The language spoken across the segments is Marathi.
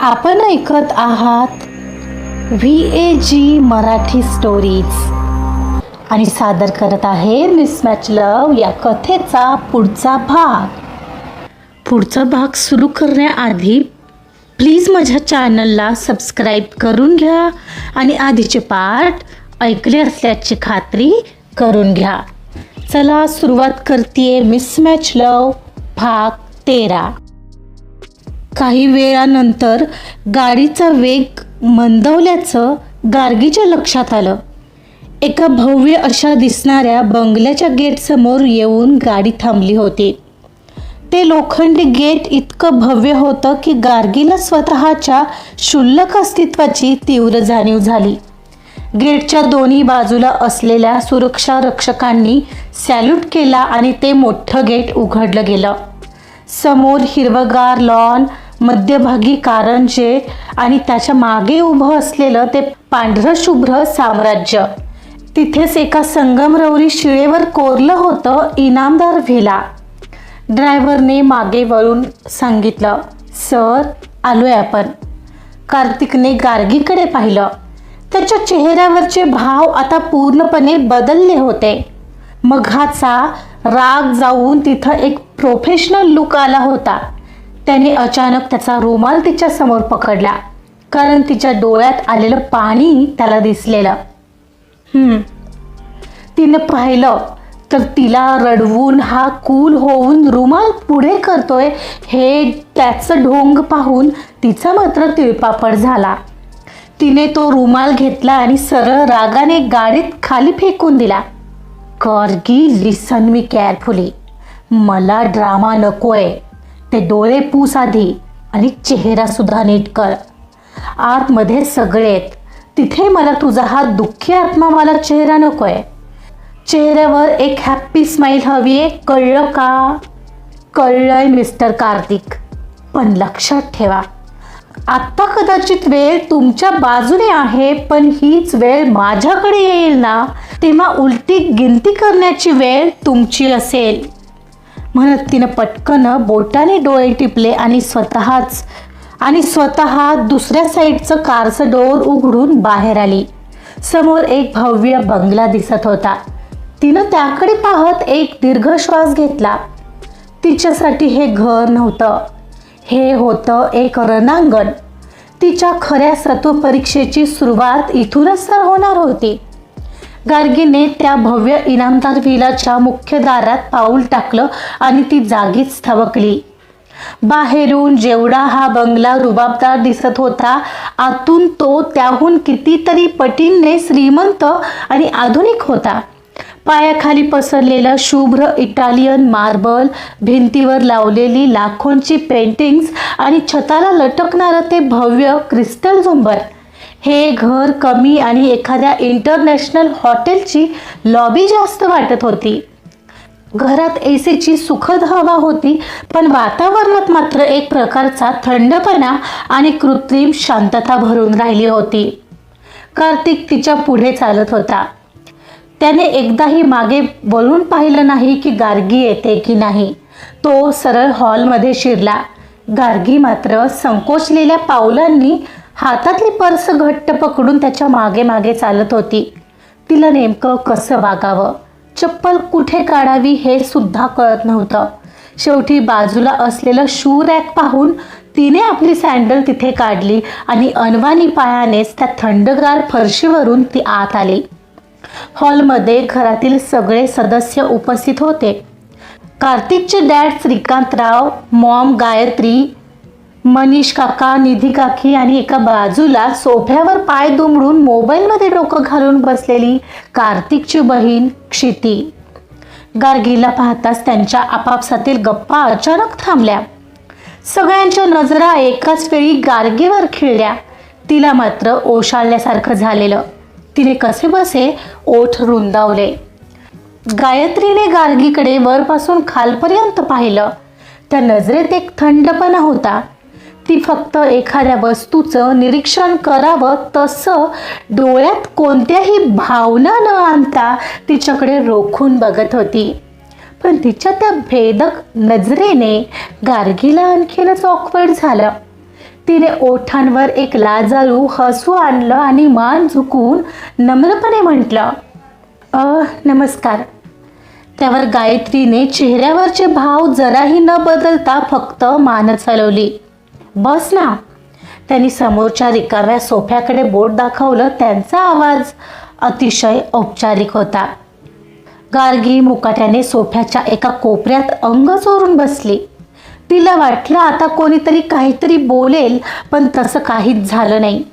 आपण ऐकत आहात VAG मराठी स्टोरीज आणि सादर करत आहे मिसमॅच लव या कथेचा पुढचा भाग सुरू करण्याआधी प्लीज माझ्या चॅनलला सबस्क्राईब करून घ्या आणि आधीचे पार्ट ऐकले असल्याची खात्री करून घ्या. चला सुरुवात करते मिसमॅच लव भाग 13. काही वेळानंतर गाडीचा वेग मंदावल्याचं गार्गीच्या लक्षात आलं. एका भव्य अशा दिसणाऱ्या बंगल्याच्या गेटसमोर येऊन गाडी थांबली होती. ते लोखंडी गेट इतकं भव्य होतं की गार्गीला स्वतःच्या क्षुल्लक अस्तित्वाची तीव्र जाणीव झाली. गेटच्या दोन्ही बाजूला असलेल्या सुरक्षा रक्षकांनी सॅल्यूट केला आणि ते मोठं गेट उघडलं गेलं. समोर हिरवगार लॉन, मध्यभागी कारंजे आणि त्याच्या मागे उभं असलेलं ते पांढरं शुभ्र साम्राज्य. तिथेच एका संगमरवरी शिळेवर कोरलं होतं इनामदार व्हिला. ड्रायव्हरने मागे वळून सांगितलं, सर आलोय आपण. कार्तिकने गार्गीकडे पाहिलं. त्याच्या चेहऱ्यावरचे भाव आता पूर्णपणे बदलले होते. मघाचा राग जाऊन तिथं एक प्रोफेशनल लुक आला होता. त्याने अचानक त्याचा रुमाल तिच्या समोर पकडला, कारण तिच्या डोळ्यात आलेलं पाणी त्याला दिसलेलं. तिने पाहिलं तर तिला रडवून हा कूल होऊन रुमाल पुढे करतोय हे त्याचं ढोंग पाहून तिचा मात्र तिळपापड झाला. तिने तो रुमाल घेतला आणि सरळ रागाने गाडीत खाली फेकून दिला. Gargi, listen me carefully. मला ड्रामा नकोय. ते डोळे पूस आधी आणि चेहरा सुद्धा नीट कर. आतमध्ये सगळेत. तिथे मला तुझा हा दुःखी आत्मावाला चेहरा नकोय. चेहऱ्यावर एक हॅप्पी स्माईल हवी आहे, कळलं का? कळलंय मिस्टर कार्तिक, पण लक्षात ठेवा, आत्ता कदाचित वेळ तुमच्या बाजूने आहे, पण हीच वेळ माझ्याकडे येईल ना, तेव्हा उलटी गिनती करण्याची वेळ तुमची असेल. म्हणत तिनं पटकन बोटाने डोळे टिपले आणि स्वतः दुसऱ्या साईडचं कारचं डोअर उघडून बाहेर आली. समोर एक भव्य बंगला दिसत होता. तिनं त्याकडे पाहत एक दीर्घ श्वास घेतला. तिच्यासाठी हे घर नव्हतं, हे होतं एक रणांगण. तिच्या खऱ्या सत्वपरीक्षेची सुरुवात इथूनच तर होणार होती. गार्गीने त्या भव्य इनामदार व्हिलाच्या मुख्य दारात पाऊल टाकलं आणि ती जागीच थबकली. बाहेरून जेवढा हा बंगला रुबाबदार दिसत होता, आतून तो त्याहून कितीतरी पटींनी श्रीमंत आणि आधुनिक होता. पायाखाली पसरलेलं शुभ्र इटालियन मार्बल, भिंतीवर लावलेली लाखोंची पेंटिंग्स आणि छताला लटकणारं ते भव्य क्रिस्टल झुंबर. हे घर कमी आणि एखाद्या इंटरनॅशनल हॉटेलची लॉबी जास्त वाटत होती. घरात एसीची सुखद हवा होती, पण वातावरणात मात्र एक प्रकारचा थंडपणा आणि कृत्रिम शांतता भरून राहिली होती. कार्तिक तिच्या पुढे चालत होता. त्याने एकदाही मागे वळून पाहिलं नाही की गार्गी येते की नाही. तो सरळ हॉलमध्ये शिरला. गार्गी मात्र संकोचलेल्या पावलांनी हातातली पर्स घट्ट पकडून त्याच्या मागे मागे चालत होती. तिला नेमकं कसं वागावं, चप्पल कुठे काढावी हे सुद्धा कळत नव्हतं. शेवटी बाजूला असलेलं शू रॅक पाहून तिने आपली सँडल तिथे काढली आणि अनवाणी पायानेच त्या थंडगार फरशीवरून ती आत आली. हॉलमध्ये घरातील सगळे सदस्य उपस्थित होते. कार्तिकचे डॅड श्रीकांतराव, मॉम गायत्री, मनीष काका, निधी काकी आणि एका बाजूला सोफ्यावर पाय दुमडून मोबाईलमध्ये डोकं घालून बसलेली कार्तिकची बहीण क्षिती. गार्गीला पाहताच त्यांच्या आपापसातील गप्पा अचानक थांबल्या. सगळ्यांच्या नजरा एकाच वेळी गार्गीवर खिळल्या. तिला मात्र ओशाळल्यासारखं झालेलं. तिने कसे बसे ओठ रुंदावले. गायत्रीने गार्गीकडे वरपासून खालपर्यंत पाहिलं. त्या नजरेत एक थंडपणा होता. ती फक्त एखाद्या वस्तूचं निरीक्षण करावं तसं डोळ्यात कोणत्याही भावना न आणता तिच्याकडे रोखून बघत होती. पण तिच्या त्या भेदक नजरेने गार्गीला आणखीनच ऑकवर्ड झालं. तिने ओठांवर एक लाजाळू हसू आणलं आणि मान झुकून नम्रपणे म्हटलं, नमस्कार. त्यावर गायत्रीने चेहऱ्यावरचे भाव जराही न बदलता फक्त मानच हलवली. बस ना. त्यांनी समोरच्या रिकाम्या सोफ्याकडे बोट दाखवलं. त्यांचा आवाज अतिशय औपचारिक होता. गार्गी मुकाट्याने सोफ्याच्या एका कोपऱ्यात अंग चोरून बसली. तिला वाटलं आता कोणीतरी काहीतरी बोलेल, पण तसं काहीच झालं नाही.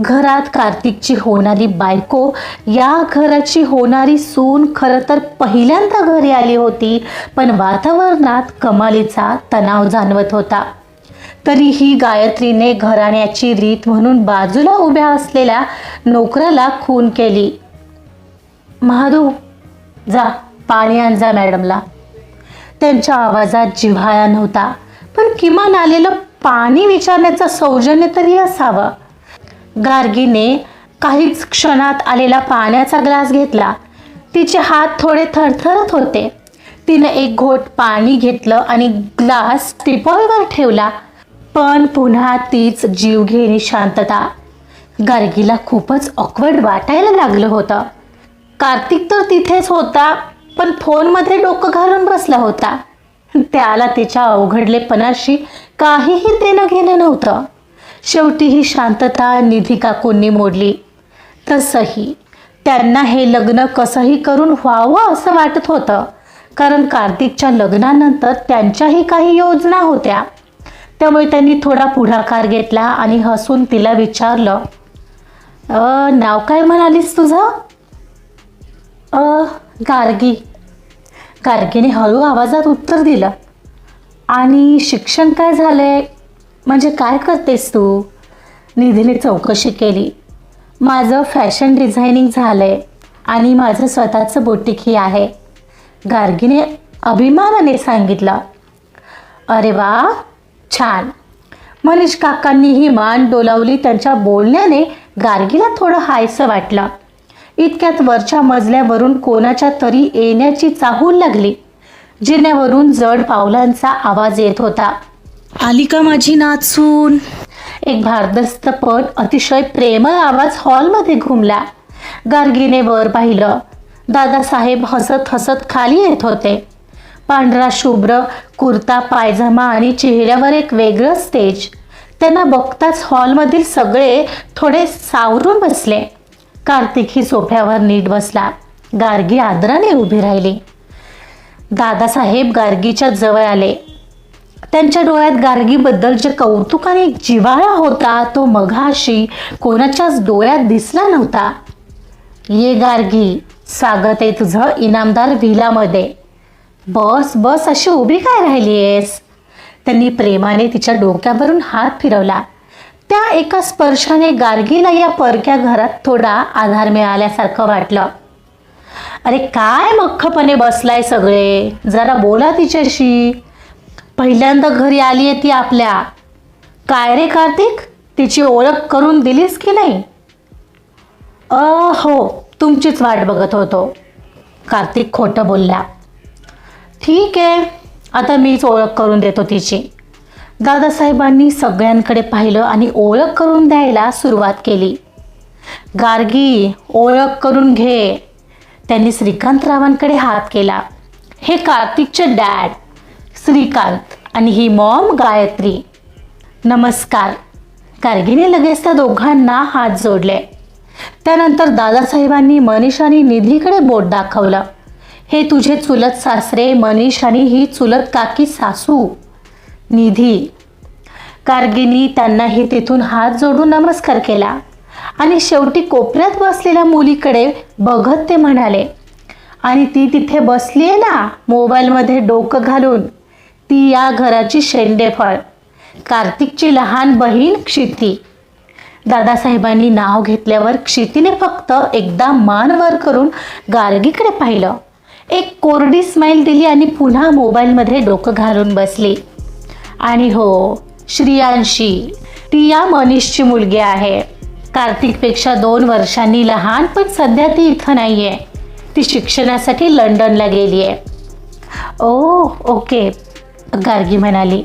घरात कार्तिकची होणारी बायको, या घराची होणारी सून खरं तर पहिल्यांदा घरी आली होती, पण वातावरणात कमालीचा तणाव जाणवत होता. तरीही गायत्रीने घराण्याची रीत म्हणून बाजूला उभ्या असलेल्या नोकराला खून केली. महादू, जा पाणी आण जा मॅडमला. त्यांच्या आवाजात जिव्हाळा नव्हता, पण किमान आलेलं पाणी विचारण्याचं सौजन्य तरी असावं. गार्गीने काहीच क्षणात आलेला पाण्याचा ग्लास घेतला. तिचे हात थोडे थरथरत होते. तिने एक घोट पाणी घेतलं आणि ग्लास टिपॉयवर ठेवला, पण पुन्हा तीच जीवघेणी शांतता. गार्गीला खूपच ऑकवर्ड वाटायला लागलं होतं. कार्तिक तर तिथेच होता, पण फोनमध्ये डोकं घालून बसला होता. त्याला तिच्या अवघडलेपणाशी काहीही देणं घेणं नव्हतं. शेवटी ही शांतता निधी काकूंनी मोडली. तसंही त्यांना हे लग्न कसंही करून व्हावं असं वाटत होतं, कारण कार्तिकच्या लग्नानंतर त्यांच्याही काही योजना होत्या. त्यामुळे त्यांनी थोडा पुढाकार घेतला आणि हसून तिला विचारलं, नाव काय म्हणालीस तुझं? गार्गी. गार्गीने हळू आवाजात उत्तर दिलं. आणि शिक्षण काय झालंय, म्हणजे काय करतेस तू? निधीने चौकशी केली. माझं फॅशन डिझायनिंग झालंय आणि माझं स्वतःचं बुटीकही आहे, गार्गीने अभिमानाने सांगितलं. अरे वा, छान. मनीष काकांनीही मान डोलावली. त्यांच्या बोलण्याने गार्गीला थोडं हायसं वाटलं. इतक्यात वरच्या मजल्यावरून कोणाच्या तरी येण्याची चाहूल लागली. जिन्यावरून जड पावलांचा आवाज येत होता. आली का माझी नाचून? एक भारदस्त पण अतिशय प्रेमळ आवाज हॉलमध्ये घुमला. गार्गीने वर पाहिलं. दादासाहेब हसत हसत खाली येत होते. पांढरा शुभ्र कुर्ता पायजमा आणि चेहऱ्यावर एक वेगळंच तेज. त्यांना बघताच हॉलमधील सगळे थोडे सावरून बसले. कार्तिकही सोफ्यावर नीट बसला. गार्गी आदराने उभी राहिली. दादासाहेब गार्गीच्या जवळ आले. त्यांच्या डोळ्यात गार्गीबद्दल जे कौतुक आणि जिव्हाळा होता, तो मघाशी कोणाच्याच डोळ्यात दिसला नव्हता. ये गार्गी, स्वागत आहे तुझं इनामदार व्हिलामध्ये. बस बस, अशी उभी काय राहिली आहेस? त्यांनी प्रेमाने तिच्या डोक्यावरून हात फिरवला. त्या एका स्पर्शाने गार्गीला या परक्या घरात थोडा आधार मिळाल्यासारखं वाटलं. अरे काय मख्खपणे बसलाय सगळे, जरा बोला तिच्याशी. पहिल्यांदा घरी आली आहे ती आपल्या. काय रे कार्तिक, तिची ओळख करून दिलीस की नाही? हो, तुमचीच वाट बघत होतो. कार्तिक खोटं बोलला. ठीक आहे, आता मीच ओळख करून देतो तिची. दादासाहेबांनी सगळ्यांकडे पाहिलं आणि ओळख करून द्यायला सुरुवात केली. गार्गी, ओळख करून घे. त्यांनी श्रीकांतरावांकडे हात केला. हे कार्तिकचे डॅड श्रीकांत आणि ही मॉम गायत्री. नमस्कार. गार्गीने लगेच त्या दोघांना हात जोडले. त्यानंतर दादासाहेबांनी मनीष आणि निधीकडे बोट दाखवलं. हे तुझे चुलत सासरे मनीष आणि ही चुलत काकी सासू निधी. गार्गीने त्यांनाही तिथून हात जोडून नमस्कार केला आणि शेवटी कोपऱ्यात बसलेल्या मुलीकडे बघत ते म्हणाले, आणि ती तिथे बसली आहे ना मोबाईलमध्ये डोकं घालून, ती या घराची शेंडेफळ, कार्तिकची लहान बहीण क्षिती. दादासाहेबांनी नाव घेतल्यावर क्षितीने फक्त एकदा मान वर करून गार्गीकडे पाहिलं. एक कोरडी स्माईल दिली आणि पुन्हा मोबाईलमध्ये डोकं घालून बसली. आणि हो, श्रियांशी, ती या मनीषची मुलगी आहे. कार्तिकपेक्षा 2 वर्षांनी लहान, पण सध्या ती इथं नाही आहे. ती शिक्षणासाठी लंडनला गेली आहे. ओके, गार्गी म्हणाली.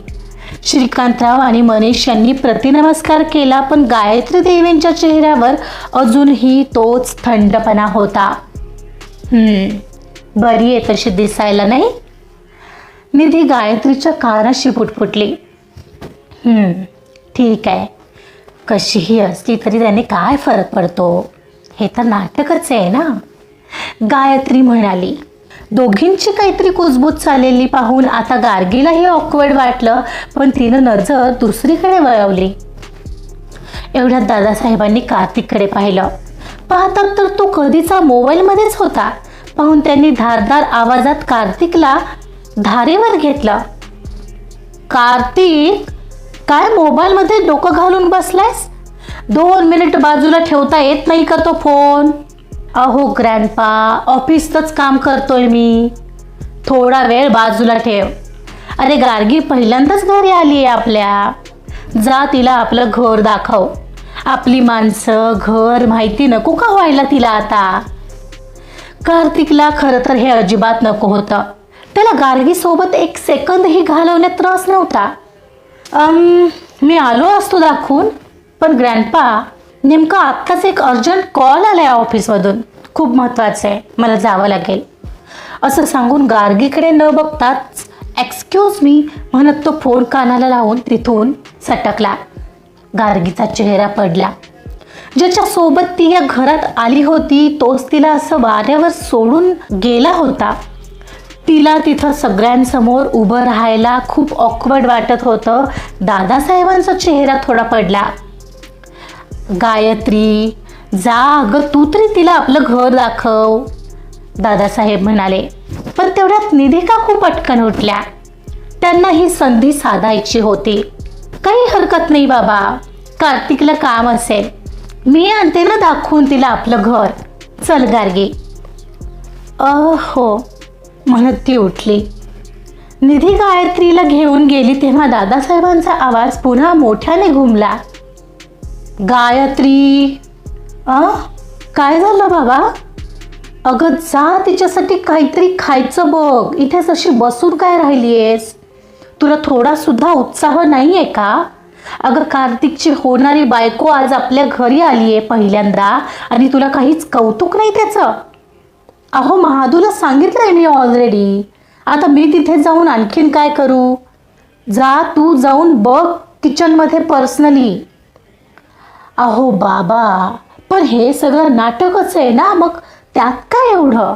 श्रीकांतराव आणि मनीष यांनी प्रतिनमस्कार केला, पण गायत्री देवींच्या चेहऱ्यावर अजूनही तोच थंडपणा होता. बरी आहे तशी दिसायला, नाही? निधी गायत्रीच्या कानाशी पुटपुटली. ठीक आहे, कशीही असली तरी त्याने काय फरक पडतो, हे तर नाटकच आहे ना, गायत्री म्हणाली. दोघींची काहीतरी कुजबूज चाललेली पाहून आता गार्गीलाही ऑकवर्ड वाटलं, पण तिनं नजर दुसरीकडे वळवली. एवढ्यात दादासाहेबांनी कार्तिककडे पाहिलं. पाहतात तर तो कधीचा मोबाईलमध्येच होता. पाहून त्यांनी धारदार आवाजात कार्तिकला धारेवर घेतलं. कार्तिक, काय मोबाईलमध्ये डोकं घालून बसलायस? 2 मिनिट बाजूला ठेवता येत नाही का तो फोन? अहो ग्रँडपा, ऑफिसचंच काम करतोय मी, थोडा वेळ बाजूला ठेव. अरे गार्गी पहिल्यांदाच घरी आली आहे आपल्या, जा तिला आपलं घर दाखव. आपली माणसं, घर माहिती नको का व्हायला तिला आता? कार्तिकला खरं तर हे अजिबात नको होतं. त्याला गार्गीसोबत 1 सेकंदही घालवण्यात रस नव्हता. मी आलो असतो दाखवून, पण ग्रँडपा, नेमका आत्ताच एक अर्जंट कॉल आला आहे ऑफिसमधून, खूप महत्त्वाचं आहे, मला जावं लागेल, असं सांगून गार्गीकडे न बघताच एक्सक्यूज मी म्हणत तो फोन कानाला लावून तिथून सटकला. गार्गीचा चेहरा पडला. ज्याच्यासोबत ती या घरात आली होती तोच तिला असं वाऱ्यावर सोडून गेला होता. तिला तिथं सगळ्यांसमोर उभं राहायला खूप ऑकवर्ड वाटत होतं. दादासाहेबांचा चेहरा थोडा पडला. गायत्री, जा अगं, तू तरी तिला आपलं घर दाखव, दादासाहेब म्हणाले. पण तेवढ्यात निधिका खूप पटकन उठल्या. त्यांना ही संधी साधायची होती. काही हरकत नाही बाबा, कार्तिकला काम असेल, मी आणते ना दाखवून तिला आपलं घर, चल गार्गी. हो म्हणत ती उठली. निधी गायत्रीला घेऊन गेली तेव्हा दादासाहेबांचा आवाज पुन्हा मोठ्याने घुमला. गायत्री, काय झालं बाबा? अगं जा, तिच्यासाठी काहीतरी खायचं बघ, इथेच अशी बसून काय राहिलीयेस? तुला थोडा सुद्धा उत्साह नाही आहे का? अगं कार्तिकची होणारी बायको आज आपल्या घरी आली आहे पहिल्यांदा, आणि तुला काहीच कौतुक नाही त्याचं? अहो महादूला सांगितलंय मी ऑलरेडी, आता मी तिथे जाऊन आणखीन काय करू? जा तू जाऊन बघ किचनमध्ये पर्सनली. अहो बाबा, पण हे सगळं नाटकच आहे ना, मग त्यात काय एवढं?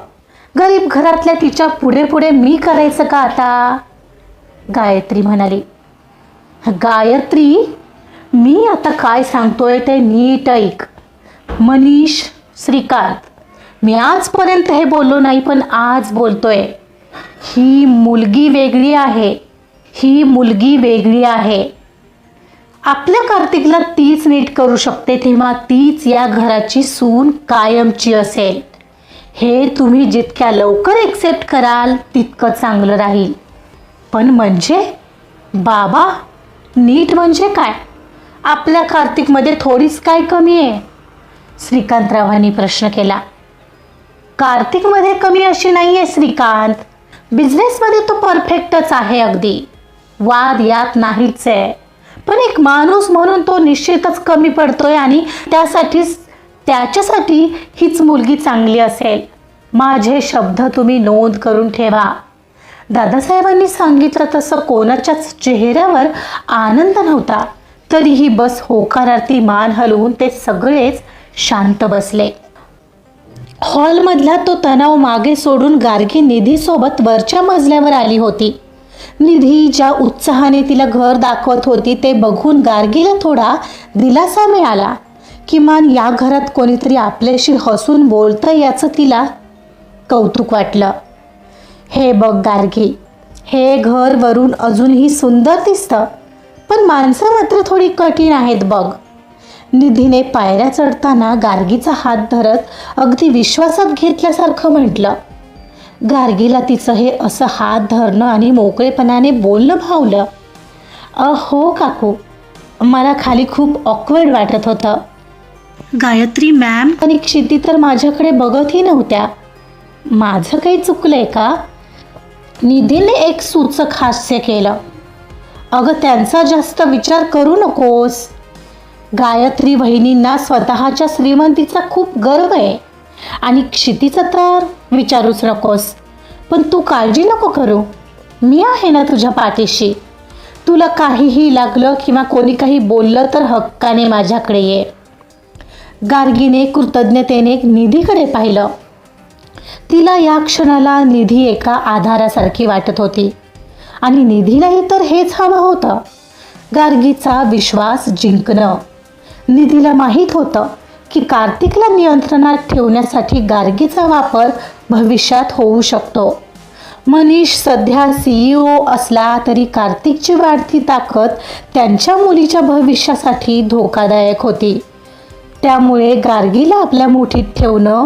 गरीब घरातल्या तिच्या पुढे पुढे मी करायचं का आता? गायत्री म्हणाली. गायत्री, मी आता काय सांगतोय ते नीट ऐक. मनीष, श्रीकांत, मी आजपर्यंत हे बोललो नाही, पण आज बोलतोय. ही मुलगी वेगळी आहे, ही मुलगी वेगळी आहे. आपल्या कार्तिकला तीच नीट करू शकते, तेव्हा तीच या घराची सून कायमची असेल. हे तुम्ही जितक्या लवकर एक्सेप्ट कराल तितकं चांगलं राहील. पण म्हणजे बाबा, नीट म्हणजे काय? आपल्या कार्तिकमध्ये थोडीच काय कमी आहे? श्रीकांतरावांनी प्रश्न केला. कार्तिकमध्ये कमी अशी नाही आहे श्रीकांत, बिझनेसमध्ये तो परफेक्टच आहे, अगदी वाद यात नाहीच आहे. पण एक माणूस म्हणून तो निश्चितच कमी पडतोय, आणि त्याच्यासाठी हीच मुलगी चांगली असेल. माझे शब्द तुम्ही नोंद करून ठेवा. दादासाहेबांनी सांगितलं तसं कोणाच्याच चेहऱ्यावर आनंद नव्हता. तरीही बस होकारार्थी मान हलवून ते सगळेच शांत बसले. हॉलमधला तो तणाव मागे सोडून गार्गी निधीसोबत वरच्या मजल्यावर आली होती. निधी ज्या उत्साहाने तिला घर दाखवत होती ते बघून गार्गीला थोडा दिलासा मिळाला. किमान या घरात कोणीतरी आपल्याशी हसून बोलतं याचं तिला कौतुक वाटलं. हे बघ गार्गी, हे घर वरून अजूनही सुंदर दिसतं, पण माणसं मात्र थोडी कठीण आहेत बघ. निधीने पायऱ्या चढताना गार्गीचा हात धरत अगदी विश्वासात घेतल्यासारखं म्हटलं. गार्गीला तिचं हे असं हात धरणं आणि मोकळेपणाने बोलणं भावलं. हो काकू, मला खाली खूप ऑकवर्ड वाटत होतं. गायत्री मॅम आणि क्षिती तर माझ्याकडे बघतही नव्हत्या. माझं काही चुकलंय का? निधीने एक सूचक हास्य केलं. अगं त्यांचा जास्त विचार करू नकोस. गायत्री वहिनींना स्वतःच्या श्रीमंतीचा खूप गर्व आहे आणि क्षितीचं तर विचारूच नकोस. पण तू काळजी नको करू, मी आहे ना तुझ्या पाठीशी. तुला काहीही लागलं किंवा कोणी काही बोललं तर हक्काने माझ्याकडे ये. गार्गीने कृतज्ञतेने निधीकडे पाहिलं. तिला या क्षणाला निधी एका आधारासारखी वाटत होती आणि निधीलाही तर हेच हवं होतं, गार्गीचा विश्वास जिंकणं. निधीला माहीत होतं की कार्तिकला नियंत्रणात ठेवण्यासाठी गार्गीचा वापर भविष्यात होऊ शकतो. मनीष सध्या CEO असला तरी कार्तिकची वाढती ताकद त्यांच्या मुलीच्या भविष्यासाठी धोकादायक होती. त्यामुळे गार्गीला आपल्या मुठीत ठेवणं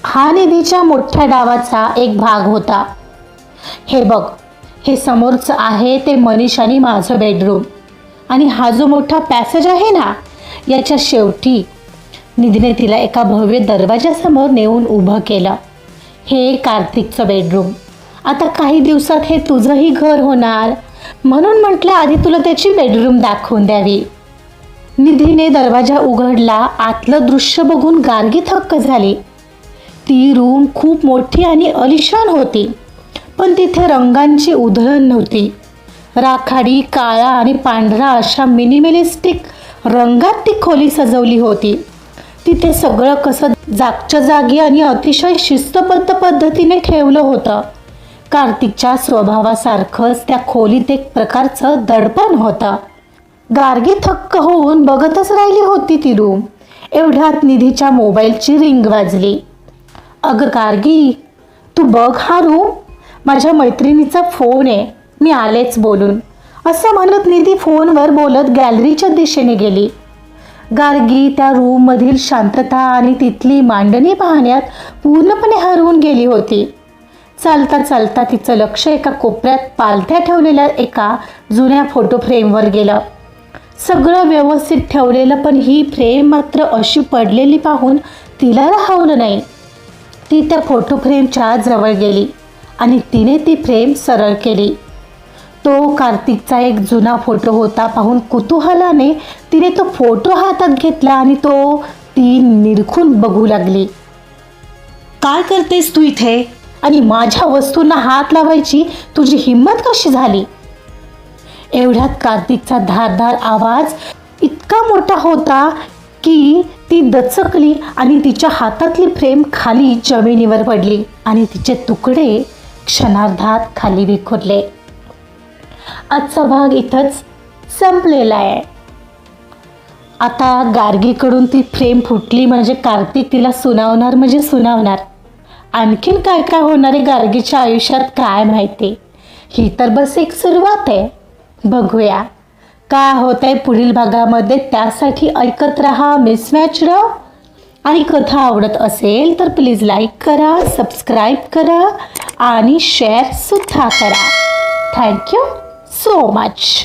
हा निधीच्या मोठ्या डावाचा एक भाग होता. हे बघ, हे समोरचं आहे ते मनीष आणि माझं बेडरूम, आणि हा जो मोठा पॅसेज आहे ना, याच्या शेवटी निधीने तिला एका भव्य दरवाजासमोर नेऊन उभं केलं. हे कार्तिकचं बेडरूम. आता काही दिवसात हे तुझंही घर होणार, म्हणून म्हटलं आधी तुला त्याची बेडरूम दाखवून द्यावी. निधीने दरवाजा उघडला. आतलं दृश्य बघून गार्गी थक्क झाली. ती रूम खूप मोठी आणि आलिशान होती, पण तिथे रंगांची उधळण नव्हती. राखाडी, काळा आणि पांढरा अशा मिनिमलिस्टिक रंगात ती खोली सजवली होती. तिथे सगळं कसं जागच्या जागी आणि अतिशय शिस्तबद्ध पद्धतीने ठेवलं होतं. कार्तिकच्या स्वभावासारखंच त्या खोलीत एक प्रकारचं दडपण होतं. गार्गी थक्क होऊन बघतच राहिली होती ती रूम. एवढ्यात निधीच्या मोबाईलची रिंग वाजली. अगं गार्गी, तू बघ हा रूम, माझ्या मैत्रिणीचा फोन आहे, मी आलेच बोलून, असं म्हणत निधी फोनवर बोलत गॅलरीच्या दिशेने गेली. गार्गी त्या रूममधील शांतता आणि तिथली मांडणी पाहण्यात पूर्णपणे हरवून गेली होती. चालता चालता तिचं लक्ष एका कोपऱ्यात पालथ्या ठेवलेल्या एका जुन्या फोटो फ्रेमवर गेलं. सगळं व्यवस्थित ठेवलेलं, पण ही फ्रेम मात्र अशी पडलेली पाहून तिला राहवलं नाही. ती त्या फोटो फ्रेमच्या जवळ गेली आणि तिने ती फ्रेम सरळ केली. तो कार्तिकचा एक जुना फोटो होता. पाहून कुतूहलाने तिने तो फोटो हातात घेतला आणि तो ती निरखून बघू लागली. काय करतेस तू इथे, आणि माझ्या वस्तूंना हात लावायची तुझी हिंमत कशी झाली? एवढ्यात कार्तिकचा धारदार आवाज इतका मोठा होता की ती दचकली आणि तिच्या हातातली फ्रेम खाली जमिनीवर पडली आणि तिचे तुकडे क्षणार्धात खाली विखुरले. आजचा भाग इथंच संपलेला आहे. आता गार्गीकडून ती फ्रेम फुटली म्हणजे कार्तिक तिला सुनावणार म्हणजे सुनावणार. आणखीन काय काय होणार आहे गार्गीच्या आयुष्यात काय माहिती. ही तर बस एक सुरुवात आहे. बघूया काय होत आहे पुढील भागामध्ये. त्यासाठी ऐकत रहा मिसमॅच राव. आणि कथा आवडत असेल तर प्लीज लाईक करा, सबस्क्राईब करा आणि शेअर सुद्धा करा. Thank you so much.